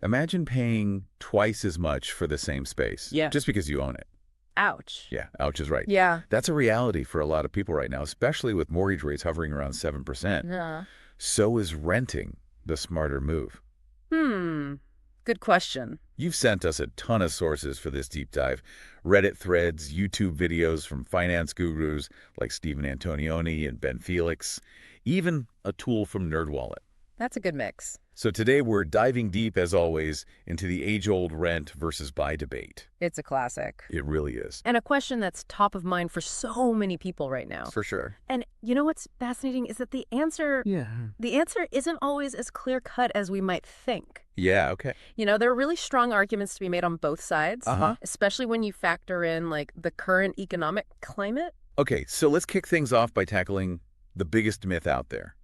Imagine paying twice as much for the same space. Yeah. Just because you own it. Ouch. Yeah, ouch is right. Yeah. That's a reality for a lot of people right now, especially with mortgage rates hovering around 7%. Yeah. So is renting the smarter move. Good question. You've sent us a ton of sources for this deep dive. Reddit threads, YouTube videos from finance gurus like Stephen Antonioni and Ben Felix, even a tool from NerdWallet. That's a good mix. So today we're diving deep, as always, into the age-old rent versus buy debate. It's a classic. It really is. And a question that's top of mind for so many people right now. For sure. And you know what's fascinating is that the answer isn't always as clear-cut as we might think. Yeah, okay. You know, there are really strong arguments to be made on both sides, Uh-huh. especially when you factor in, like, the current economic climate. Okay, so let's kick things off by tackling the biggest myth out there.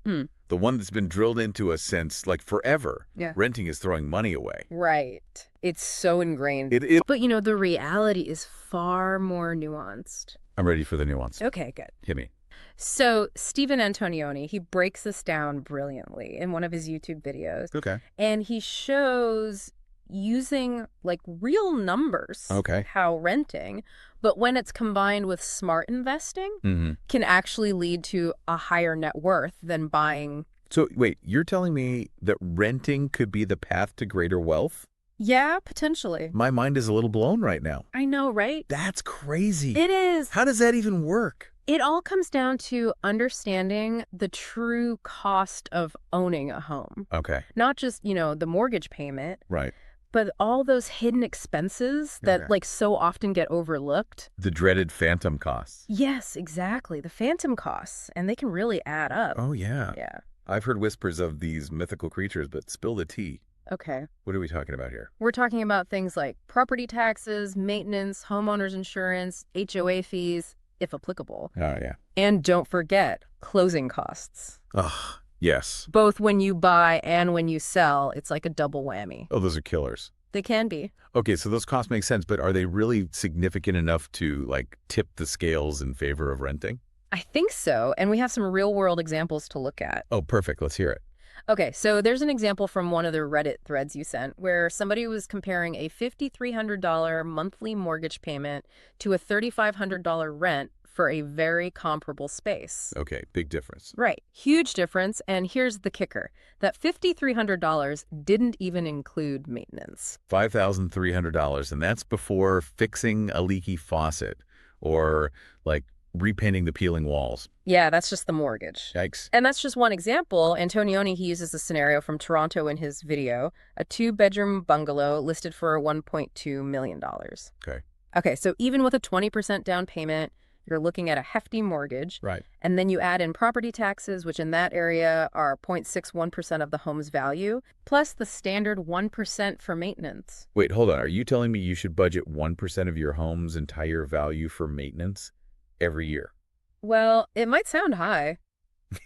The one that's been drilled into us since, like, forever. Yeah. Renting is throwing money away. Right. It's so ingrained. It is. But, you know, the reality is far more nuanced. I'm ready for the nuance. Okay, good. Hit me. So Stephen Antonioni, he breaks this down brilliantly in one of his YouTube videos. Okay. And he shows using, like, real numbers Okay. how renting, but when it's combined with smart investing, can actually lead to a higher net worth than buying. So, wait, you're telling me that renting could be the path to greater wealth? Yeah, potentially. My mind is a little blown right now. I know, right? That's crazy. It is. How does that even work? It all comes down to understanding the true cost of owning a home. Okay. Not just, you know, the mortgage payment, Right. but all those hidden expenses that, Okay. like, so often get overlooked. The dreaded phantom costs. Yes, exactly. The phantom costs, and they can really add up. Oh, yeah. Yeah. I've heard whispers of these mythical creatures, but spill the tea. Okay. What are we talking about here? We're talking about things like property taxes, maintenance, homeowners insurance, HOA fees, if applicable. Oh, yeah. And don't forget, closing costs. Ugh, yes. Both when you buy and when you sell, it's like a double whammy. Oh, those are killers. They can be. Okay, so those costs make sense, but are they really significant enough to, like, tip the scales in favor of renting? I think so, and we have some real-world examples to look at. Oh, perfect. Let's hear it. Okay, so there's an example from one of the Reddit threads you sent where somebody was comparing a $5,300 monthly mortgage payment to a $3,500 rent for a very comparable space. Okay, big difference. Right, huge difference, and here's the kicker. That $5,300 didn't even include maintenance. $5,300, and that's before fixing a leaky faucet or, like, repainting the peeling walls. Yeah, that's just the mortgage. Yikes. And that's just one example. Antonioni, he uses a scenario from Toronto in his video, a 2-bedroom bungalow listed for $1.2 million. Okay. Okay, so even with a 20% down payment, you're looking at a hefty mortgage. Right. And then you add in property taxes, which in that area are 0.61% of the home's value, plus the standard 1% for maintenance. Wait, hold on. Are you telling me you should budget 1% of your home's entire value for maintenance every year? Well, it might sound high.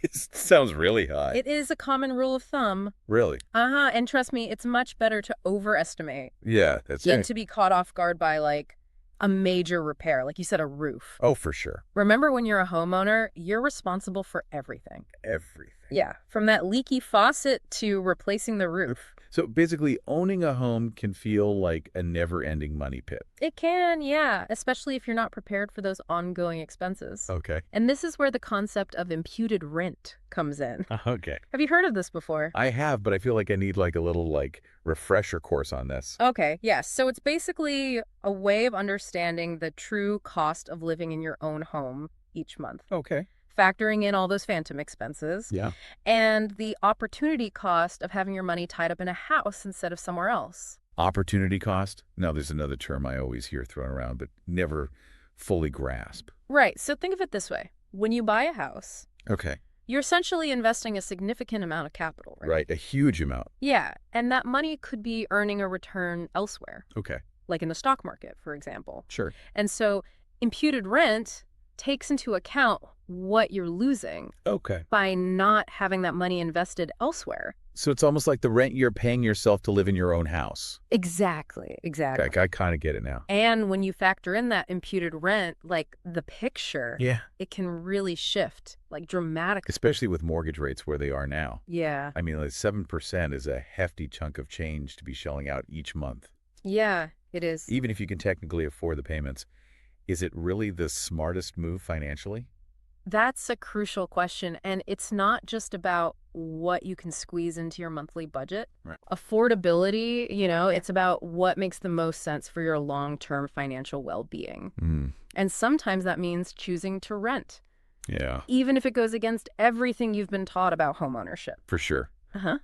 It sounds really high. It is a common rule of thumb. Really? Uh-huh, and trust me, it's much better to overestimate Yeah, that's than right. to be caught off guard by, like, a major repair, like you said, a roof. Oh, for sure. Remember, when you're a homeowner, you're responsible for everything. Everything. Yeah, from that leaky faucet to replacing the roof. So basically, owning a home can feel like a never-ending money pit. It can, yeah, especially if you're not prepared for those ongoing expenses. Okay. And this is where the concept of imputed rent comes in. Okay. Have you heard of this before? I have, but I feel like I need like a little like refresher course on this. Okay, yes. So it's basically a way of understanding the true cost of living in your own home each month, Okay. factoring in all those phantom expenses, Yeah. and the opportunity cost of having your money tied up in a house instead of somewhere else. Opportunity cost? Now, there's another term I always hear thrown around, but never fully grasp. Right, so think of it this way. When you buy a house, Okay. you're essentially investing a significant amount of capital, right? Right. A huge amount. Yeah, and that money could be earning a return elsewhere, Okay. like in the stock market, for example. Sure. And so imputed rent takes into account what you're losing Okay. by not having that money invested elsewhere. So it's almost like the rent you're paying yourself to live in your own house. Exactly. Okay, I kind of get it now. And when you factor in that imputed rent, like the picture, Yeah. it can really shift, like dramatically. Especially with mortgage rates where they are now. Yeah. I mean, like 7% is a hefty chunk of change to be shelling out each month. Yeah, it is. Even if you can technically afford the payments, is it really the smartest move financially? That's a crucial question. And it's not just about what you can squeeze into your monthly budget. Right. Affordability, it's about what makes the most sense for your long-term financial well-being. Mm. And sometimes that means choosing to rent, Yeah, even if it goes against everything you've been taught about homeownership. for sure. Uh-huh.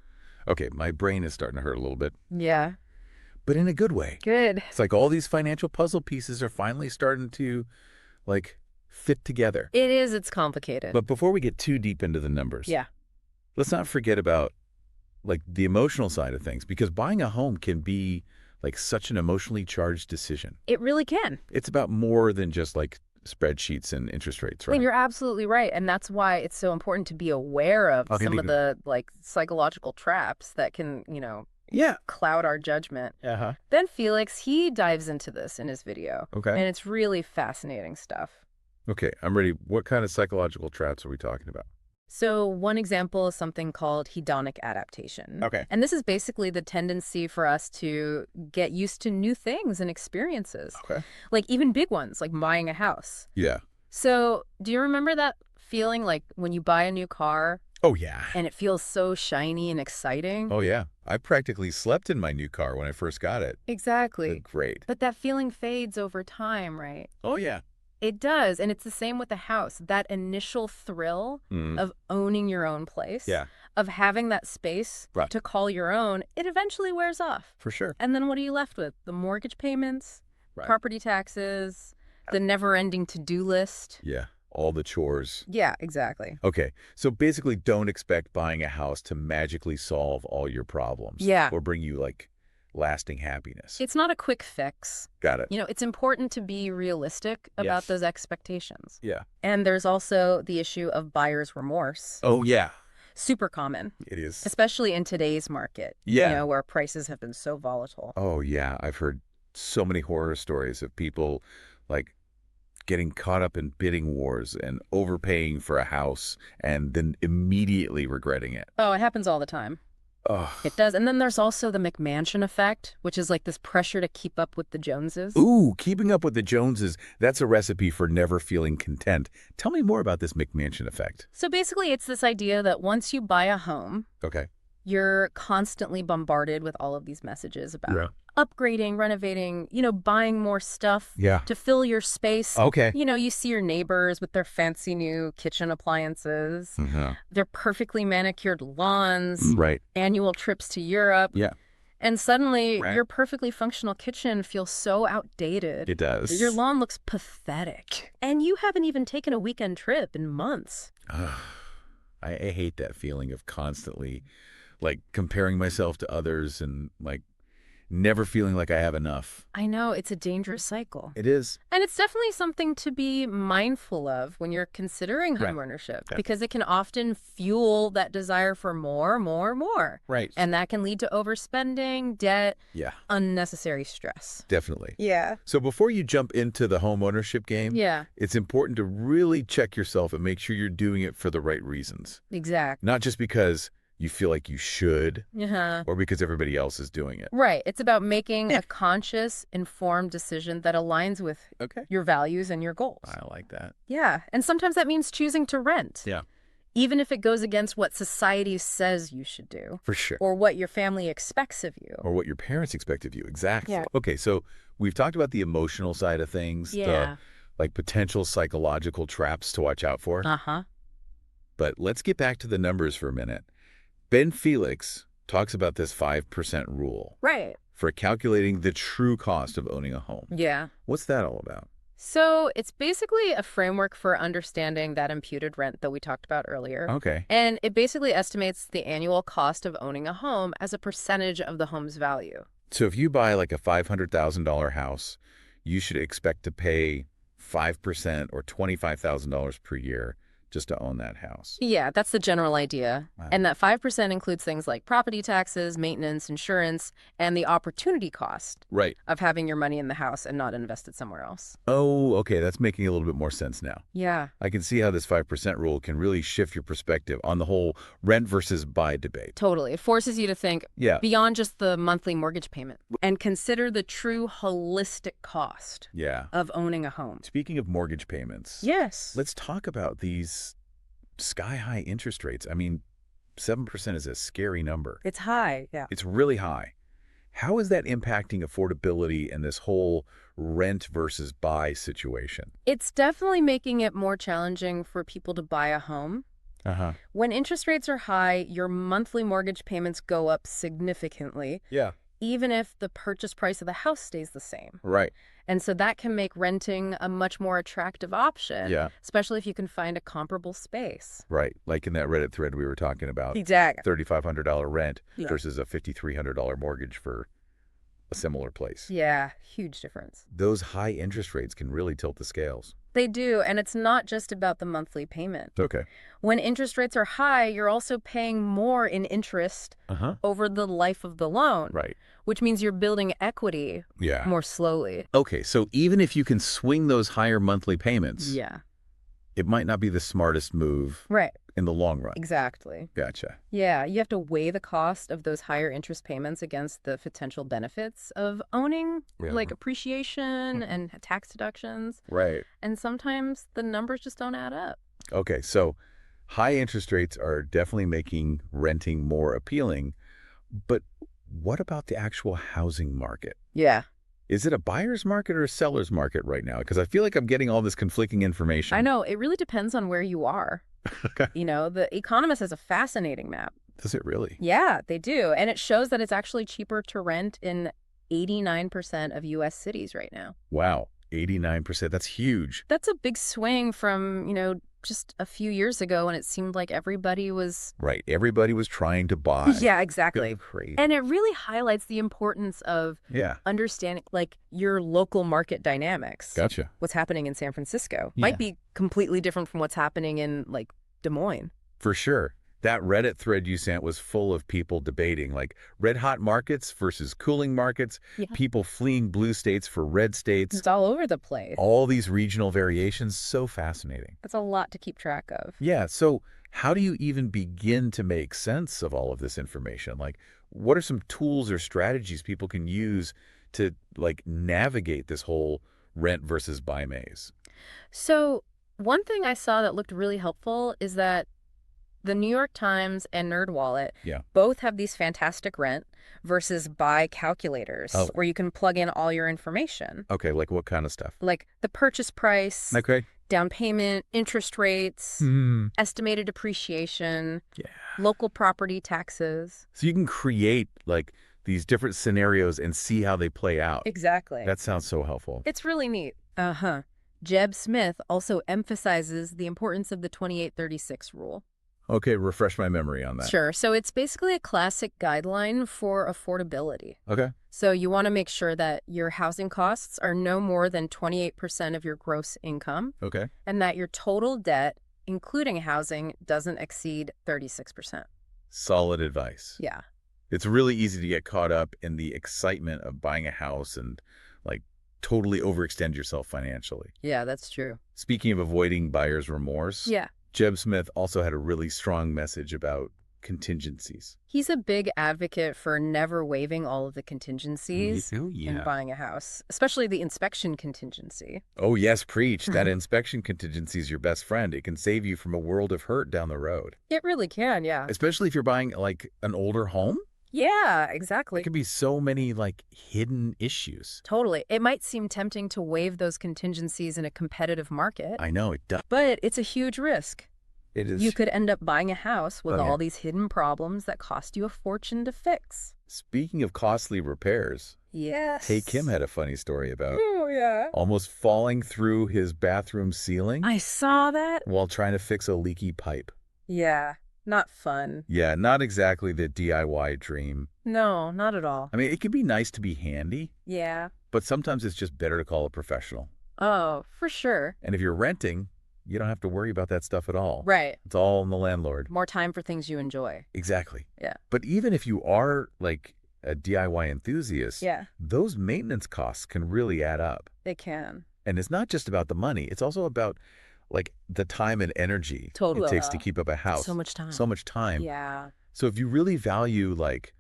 Okay, my brain is starting to hurt a little bit, Yeah. but in a good way. Good. It's like all these financial puzzle pieces are finally starting to, like, fit together. It is. It's complicated. But before we get too deep into the numbers, Yeah. let's not forget about, like, the emotional side of things, because buying a home can be, like, such an emotionally charged decision. It really can. It's about more than just, like, spreadsheets and interest rates, I mean, right? you're absolutely right. And that's why it's so important to be aware of Okay, some of the psychological traps that can, Yeah. cloud our judgment. Uh-huh. Ben Felix, he dives into this in his video. Okay. And it's really fascinating stuff. Okay, I'm ready. What kind of psychological traps are we talking about? So one example is something called hedonic adaptation. Okay. And this is basically the tendency for us to get used to new things and experiences, Okay. like even big ones, like buying a house. Yeah. So do you remember that feeling like when you buy a new car Oh, yeah. and it feels so shiny and exciting? Oh, yeah. I practically slept in my new car when I first got it. Exactly. Great. But that feeling fades over time, right? Oh, yeah. It does. And it's the same with the house. That initial thrill Mm. of owning your own place, Yeah, of having that space Right. to call your own, it eventually wears off. for sure. And then what are you left with? The mortgage payments, Right. property taxes, the never-ending to-do list. Yeah, all the chores. Yeah, exactly. Okay, so basically don't expect buying a house to magically solve all your problems. Yeah. Or bring you, like, lasting happiness. It's not a quick fix. Got it. It's important to be realistic about Yes. those expectations. Yeah. And there's also the issue of buyer's remorse. Oh, yeah, Super common, it is. especially in today's market, Yeah. where prices have been so volatile. Oh, yeah. I've heard so many horror stories of people, like, getting caught up in bidding wars and overpaying for a house and then immediately regretting it. Oh, it happens all the time. Oh. It does. And then there's also the McMansion effect, which is like this pressure to keep up with the Joneses. Ooh, keeping up with the Joneses, that's a recipe for never feeling content. Tell me more about this McMansion effect. So basically, it's this idea that once you buy a home, Okay. you're constantly bombarded with all of these messages about Yeah. upgrading, renovating, buying more stuff Yeah. to fill your space. Okay. You see your neighbors with their fancy new kitchen appliances, their perfectly manicured lawns, Right. annual trips to Europe. Yeah. And suddenly, Right. your perfectly functional kitchen feels so outdated. It does. Your lawn looks pathetic. And you haven't even taken a weekend trip in months. I hate that feeling of constantly, like, comparing myself to others and, like, never feeling like I have enough. I know, it's a dangerous cycle. It is. And it's definitely something to be mindful of when you're considering Right. homeownership, Yeah. because it can often fuel that desire for more. Right. And that can lead to overspending, debt, Yeah, unnecessary stress. definitely. Yeah. So before you jump into the home ownership game, Yeah, it's important to really check yourself and make sure you're doing it for the right reasons. exactly. Not just because you feel like you should Uh-huh. or because everybody else is doing it. Right. It's about making a conscious, informed decision that aligns with Okay. your values and your goals. I like that. Yeah. And sometimes that means choosing to rent. Yeah. Even if it goes against what society says you should do For sure. or what your family expects of you. Or what your parents expect of you. Exactly. Yeah. Okay, so we've talked about the emotional side of things, Yeah. the, like, potential psychological traps to watch out for. Uh-huh. But let's get back to the numbers for a minute. Ben Felix talks about this 5% rule Right. for calculating the true cost of owning a home. Yeah. What's that all about? So it's basically a framework for understanding that imputed rent that we talked about earlier. Okay. And it basically estimates the annual cost of owning a home as a percentage of the home's value. So if you buy like a $500,000 house, you should expect to pay 5% or $25,000 per year just to own that house. Yeah, that's the general idea. Wow. And that 5% includes things like property taxes, maintenance, insurance, and the opportunity cost Right. of having your money in the house and not invested somewhere else. Oh, okay. That's making a little bit more sense now. Yeah, I can see how this 5% rule can really shift your perspective on the whole rent versus buy debate. totally. It forces you to think Yeah. beyond just the monthly mortgage payment and consider the true holistic cost Yeah. of owning a home. Speaking of mortgage payments, Yes. let's talk about these sky-high interest rates. I mean, 7% is a scary number. It's high. Yeah. It's really high. How is that impacting affordability and this whole rent versus buy situation? It's definitely making it more challenging for people to buy a home. Uh-huh. When interest rates are high, your monthly mortgage payments go up significantly, Yeah. even if the purchase price of the house stays the same. Right. And so that can make renting a much more attractive option, Yeah. especially if you can find a comparable space. Right. Like in that Reddit thread we were talking about, Exactly. $3,500 rent Yeah. versus a $5,300 mortgage for a similar place. Yeah, huge difference. Those high interest rates can really tilt the scales. They do, and it's not just about the monthly payment. Okay. When interest rates are high, you're also paying more in interest Uh-huh. over the life of the loan, Right. which means you're building equity Yeah. more slowly. Okay, so even if you can swing those higher monthly payments, Yeah. it might not be the smartest move Right. in the long run. Exactly. Gotcha. Yeah, you have to weigh the cost of those higher interest payments against the potential benefits of owning, Yeah. like appreciation and tax deductions. Right. And sometimes the numbers just don't add up. Okay, so high interest rates are definitely making renting more appealing, but what about the actual housing market? Yeah. Is it a buyer's market or a seller's market right now? Because I feel like I'm getting all this conflicting information. I know. It really depends on where you are. Okay. You know, The Economist has a fascinating map. Does it really? Yeah, they do. And it shows that it's actually cheaper to rent in 89% of U.S. cities right now. Wow, 89%. That's huge. That's a big swing from, just a few years ago when it seemed like everybody was... Right. Everybody was trying to buy. Yeah, exactly. Crazy. And it really highlights the importance of Yeah. understanding, like, your local market dynamics. Gotcha. What's happening in San Francisco Yeah. might be completely different from what's happening in, like, Des Moines. For sure. That Reddit thread you sent was full of people debating, like red hot markets versus cooling markets, Yeah. people fleeing blue states for red states, It's all over the place. all these regional variations. So fascinating. That's a lot to keep track of. Yeah. So how do you even begin to make sense of all of this information? Like, what are some tools or strategies people can use to, like, navigate this whole rent versus buy maze? So one thing I saw that looked really helpful is that the New York Times and NerdWallet Yeah. both have these fantastic rent versus buy calculators Oh. where you can plug in all your information, Okay. Like what kind of stuff? like the purchase price, Okay. down payment, interest rates, Hmm. estimated depreciation, Yeah. local property taxes. So you can create like these different scenarios and see how they play out. Exactly. That sounds so helpful. It's really neat. Uh-huh. Jeb Smith also emphasizes the importance of the 2836 rule. Okay, refresh my memory on that. Sure. So it's basically a classic guideline for affordability. Okay. So you want to make sure that your housing costs are no more than 28% of your gross income Okay. and that your total debt, including housing, doesn't exceed 36%. Solid advice. Yeah. It's really easy to get caught up in the excitement of buying a house and like totally overextend yourself financially. Yeah, that's true. Speaking of avoiding buyer's remorse, Yeah. Jeb Smith also had a really strong message about contingencies. He's a big advocate for never waiving all of the contingencies Oh, in buying a house, especially the inspection contingency. Oh, yes, preach. That inspection contingency is your best friend. It can save you from a world of hurt down the road, It really can, yeah. especially if you're buying like an older home. Yeah, There exactly. can be so many like hidden issues. Totally. It might seem tempting to waive those contingencies in a competitive market, I know it does. but it's a huge risk. It is. You could end up buying a house with Oh, yeah. all these hidden problems that cost you a fortune to fix. Speaking of costly repairs, Yes. Hey Kim had a funny story about Oh, yeah. almost falling through his bathroom ceiling I saw that. while trying to fix a leaky pipe. Yeah, not fun. Yeah, not exactly the DIY dream. No, not at all. I mean, it can be nice to be handy, Yeah. but sometimes it's just better to call a professional. Oh, for sure. And if you're renting, you don't have to worry about that stuff at all. Right. It's all on the landlord. More time for things you enjoy. Exactly. Yeah. But even if you are like a DIY enthusiast, Yeah, those maintenance costs can really add up. they can. And it's not just about the money. It's also about like the time and energy Totally. it takes to keep up a house. So much time. So much time. Yeah. So if you really value like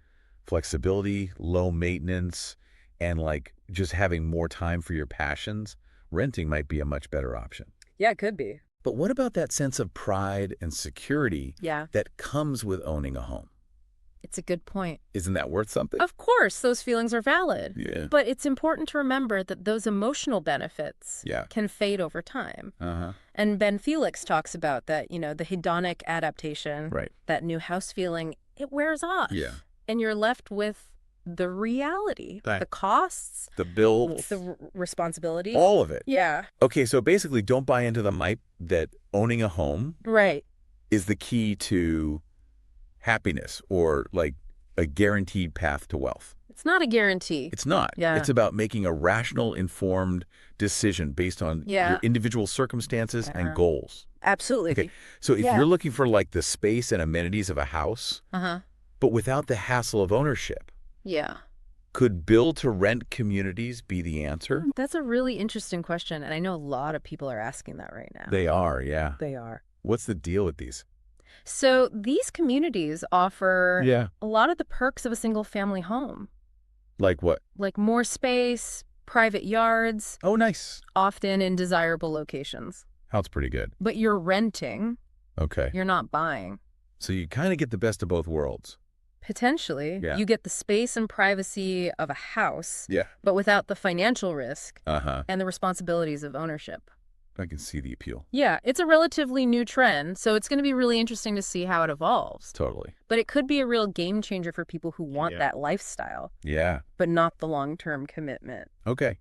flexibility, low maintenance, and like just having more time for your passions, renting might be a much better option. Yeah, it could be. But what about that sense of pride and security Yeah, that comes with owning a home? it's a good point. Isn't that worth something? Of course, those feelings are valid. Yeah. But it's important to remember that those emotional benefits Yeah. can fade over time. Uh-huh. And Ben Felix talks about that, the hedonic adaptation, Right. that new house feeling, it wears off. Yeah. And you're left with the reality, Right. the costs, The bills, the responsibility. all of it. Yeah. Okay, so basically don't buy into the myth that owning a home Right. is the key to happiness or like a guaranteed path to wealth. It's not a guarantee. It's not. Yeah. It's about making a rational, informed decision based on Yeah. your individual circumstances Yeah. and goals. Absolutely. Okay, so if Yeah. you're looking for like the space and amenities of a house, Uh-huh. but without the hassle of ownership, Yeah. could build-to-rent communities be the answer? That's a really interesting question, and I know a lot of people are asking that right now. They are, yeah. They are. What's the deal with these? So these communities offer Yeah. a lot of the perks of a single-family home, Like what? like more space, private yards, Oh, nice. often in desirable locations. That's pretty good. But you're renting, Okay. you're not buying. So you kind of get the best of both worlds. Potentially, Yeah. you get the space and privacy of a house, Yeah. but without the financial risk Uh-huh. and the responsibilities of ownership. I can see the appeal. Yeah, it's a relatively new trend, so it's going to be really interesting to see how it evolves. Totally. But it could be a real game changer for people who want Yeah. that lifestyle, Yeah. but not the long-term commitment. Okay.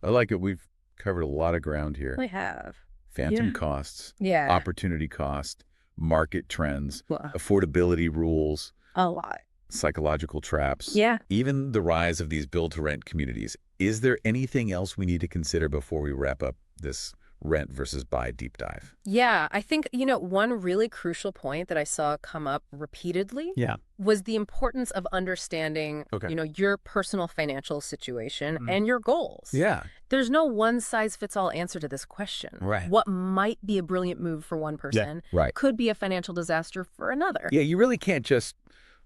I like it. We've covered a lot of ground here. We have. Phantom Yeah. costs, Yeah. opportunity cost, market trends, Well, affordability rules, a lot. psychological traps. Yeah. Even the rise of these build-to-rent communities. Is there anything else we need to consider before we wrap up this rent versus buy deep dive? Yeah, I think, one really crucial point that I saw come up repeatedly Yeah. was the importance of understanding, Okay. your personal financial situation Mhm. and your goals. Yeah. There's no one-size-fits-all answer to this question. Right. What might be a brilliant move for one person Right. could be a financial disaster for another. Yeah, you really can't just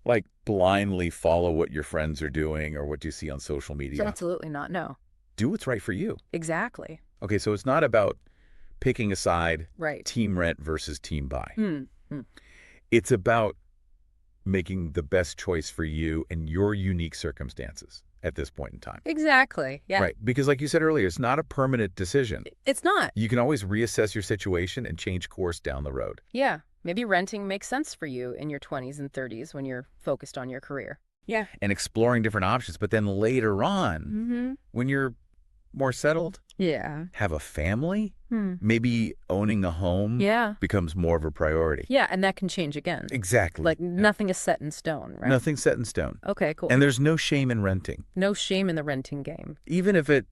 like blindly follow what your friends are doing or what you see on social media. Absolutely not, no. Do what's right for you. Exactly. Okay, so it's not about picking a side, Right. team rent versus team buy. Hmm. It's about making the best choice for you and your unique circumstances at this point in time. Exactly. Yeah. Right, because like you said earlier, it's not a permanent decision. It's not. You can always reassess your situation and change course down the road. Yeah. Maybe renting makes sense for you in your 20s and 30s when you're focused on your career. Yeah. And exploring different options, but then later on, Mm-hmm. when you're more settled, Yeah. have a family, Hmm. maybe owning a home Yeah. becomes more of a priority. Yeah, and that can change again. Exactly. Like Yeah. nothing is set in stone, right? Nothing's set in stone. Okay, cool. And there's no shame in renting. No shame in the renting game. Even if it,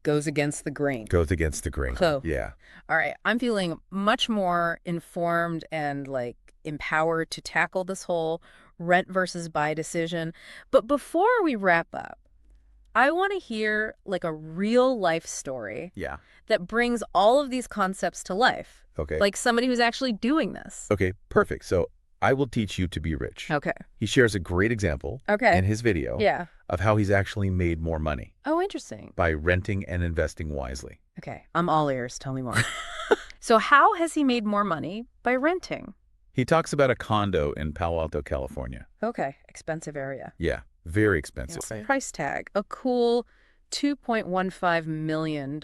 Goes against the grain. goes against the grain. Oh. Yeah. All right, I'm feeling much more informed and empowered to tackle this whole rent versus buy decision. But before we wrap up, I want to hear a real life story Yeah. that brings all of these concepts to life. Okay. Like somebody who's actually doing this. Okay, perfect. So I will teach you to be rich. Okay. He shares a great example Okay. in his video Yeah. of how he's actually made more money Oh, interesting. by renting and investing wisely. Okay. I'm all ears. Tell me more. So how has he made more money by renting? He talks about a condo in Palo Alto, California. Okay. Expensive area. Yeah, very expensive. Price tag, a cool $2.15 million.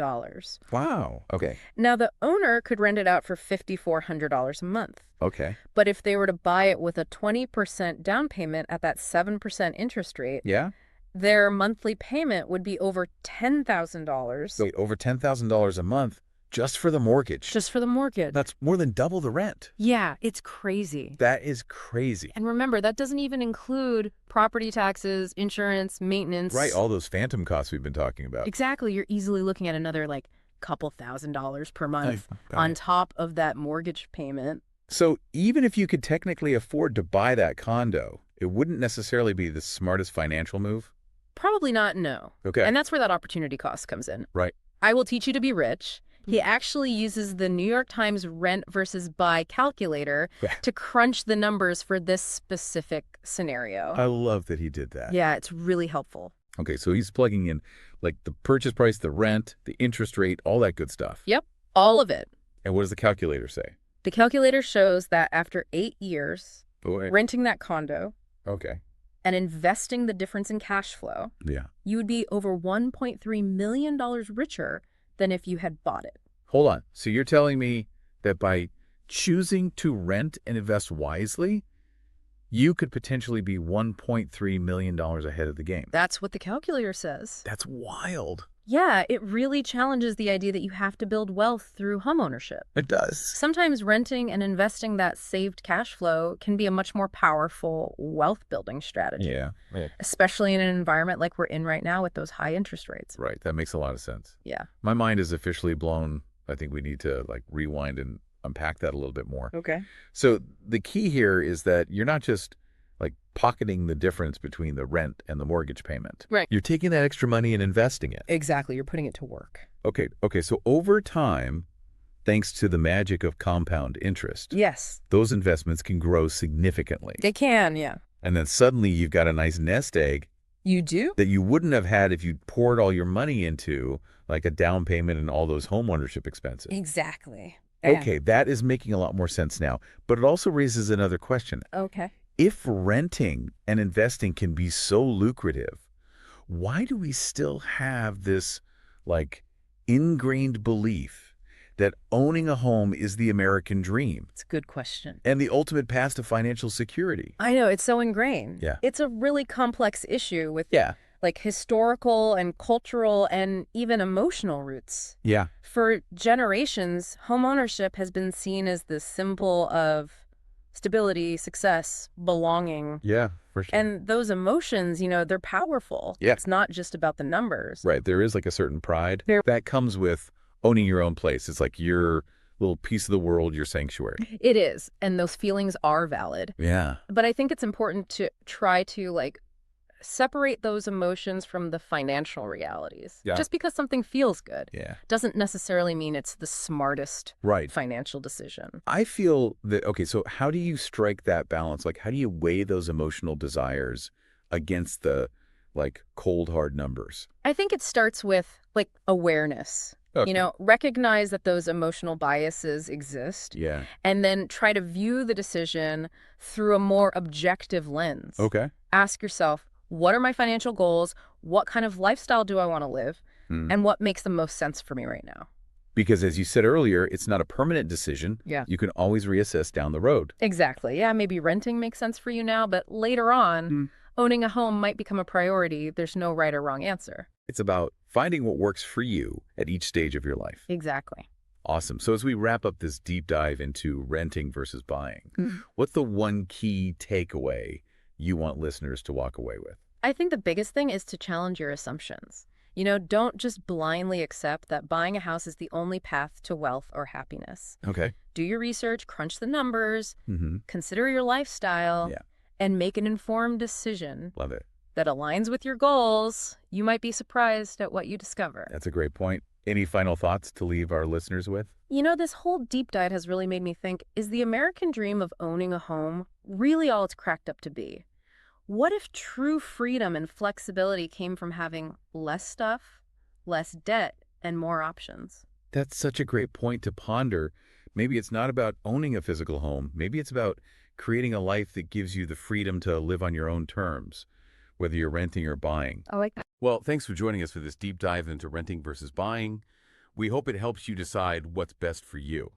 Wow. Okay. Now, the owner could rent it out for $5,400 a month. Okay. But if they were to buy it with a 20% down payment at that 7% interest rate, Yeah? their monthly payment would be over $10,000. So over $10,000 a month Just for the mortgage. just for the mortgage. That's more than double the rent. Yeah, it's crazy. That is crazy. And remember, that doesn't even include property taxes, insurance, maintenance. Right, all those phantom costs we've been talking about. Exactly. You're easily looking at another like couple $1,000s per month Got on it. top of that mortgage payment. So even if you could technically afford to buy that condo, it wouldn't necessarily be the smartest financial move? Probably not, no. Okay. And that's where that opportunity cost comes in. Right. I will teach you to be rich. He actually uses the New York Times rent versus buy calculator Yeah. to crunch the numbers for this specific scenario. I love that he did that. Yeah, it's really helpful. Okay, so he's plugging in like the purchase price, the rent, the interest rate, all that good stuff. Yep, all of it. And what does the calculator say? The calculator shows that after 8 years, Boy. renting that condo Okay. and investing the difference in cash flow, Yeah. you would be over $1.3 million richer than if you had bought it. Hold on. So you're telling me that by choosing to rent and invest wisely, you could potentially be $1.3 million ahead of the game. That's what the calculator says. That's wild. Yeah, it really challenges the idea that you have to build wealth through homeownership. It does. Sometimes renting and investing that saved cash flow can be a much more powerful wealth-building strategy, Yeah. especially in an environment like we're in right now with those high interest rates. Right. That makes a lot of sense. Yeah. My mind is officially blown. I think we need to like rewind and unpack that a little bit more. Okay. So the key here is that you're not just like pocketing the difference between the rent and the mortgage payment. Right. You're taking that extra money and investing it. Exactly. You're putting it to work. Okay. So over time, thanks to the magic of compound interest, Yes. those investments can grow significantly. They can, yeah. And then suddenly you've got a nice nest egg You do? that you wouldn't have had if you poured all your money into like a down payment and all those home ownership expenses. Exactly. Okay, that is making a lot more sense now. But it also raises another question. Okay. If renting and investing can be so lucrative, why do we still have this like ingrained belief that owning a home is the American dream It's a good question. and the ultimate path to financial security? I know, it's so ingrained. Yeah. It's a really complex issue with Yeah. like historical and cultural and even emotional roots. Yeah. For generations, homeownership has been seen as the symbol of stability, success, belonging. Yeah, for sure. And those emotions, they're powerful. Yeah. It's not just about the numbers. Right. There is like a certain pride There- that comes with owning your own place. It's like your little piece of the world, your sanctuary. It is. And those feelings are valid. Yeah. But I think it's important to try to separate those emotions from the financial realities. Yeah. Just because something feels good Yeah. doesn't necessarily mean it's the smartest Right. financial decision. I feel that, okay, so how do you strike that balance? Like, how do you weigh those emotional desires against the, like, cold, hard numbers? I think it starts with, awareness. Okay. Recognize that those emotional biases exist, Yeah. and then try to view the decision through a more objective lens. Okay. Ask yourself, what are my financial goals? What kind of lifestyle do I want to live? Hmm. And what makes the most sense for me right now? Because as you said earlier, it's not a permanent decision. Yeah. You can always reassess down the road. Exactly. Yeah, maybe renting makes sense for you now, but later on, Hmm. owning a home might become a priority. There's no right or wrong answer. It's about finding what works for you at each stage of your life. Exactly. Awesome. So as we wrap up this deep dive into renting versus buying, what's the one key takeaway you want listeners to walk away with? I think the biggest thing is to challenge your assumptions. Don't just blindly accept that buying a house is the only path to wealth or happiness. Okay. Do your research, crunch the numbers, Mm-hmm. consider your lifestyle, Yeah. and make an informed decision Love it. that aligns with your goals. You might be surprised at what you discover. That's a great point. Any final thoughts to leave our listeners with? This whole deep dive has really made me think, is the American dream of owning a home really all it's cracked up to be? What if true freedom and flexibility came from having less stuff, less debt, and more options? That's such a great point to ponder. Maybe it's not about owning a physical home. Maybe it's about creating a life that gives you the freedom to live on your own terms, whether you're renting or buying. I like that. Well, thanks for joining us for this deep dive into renting versus buying. We hope it helps you decide what's best for you.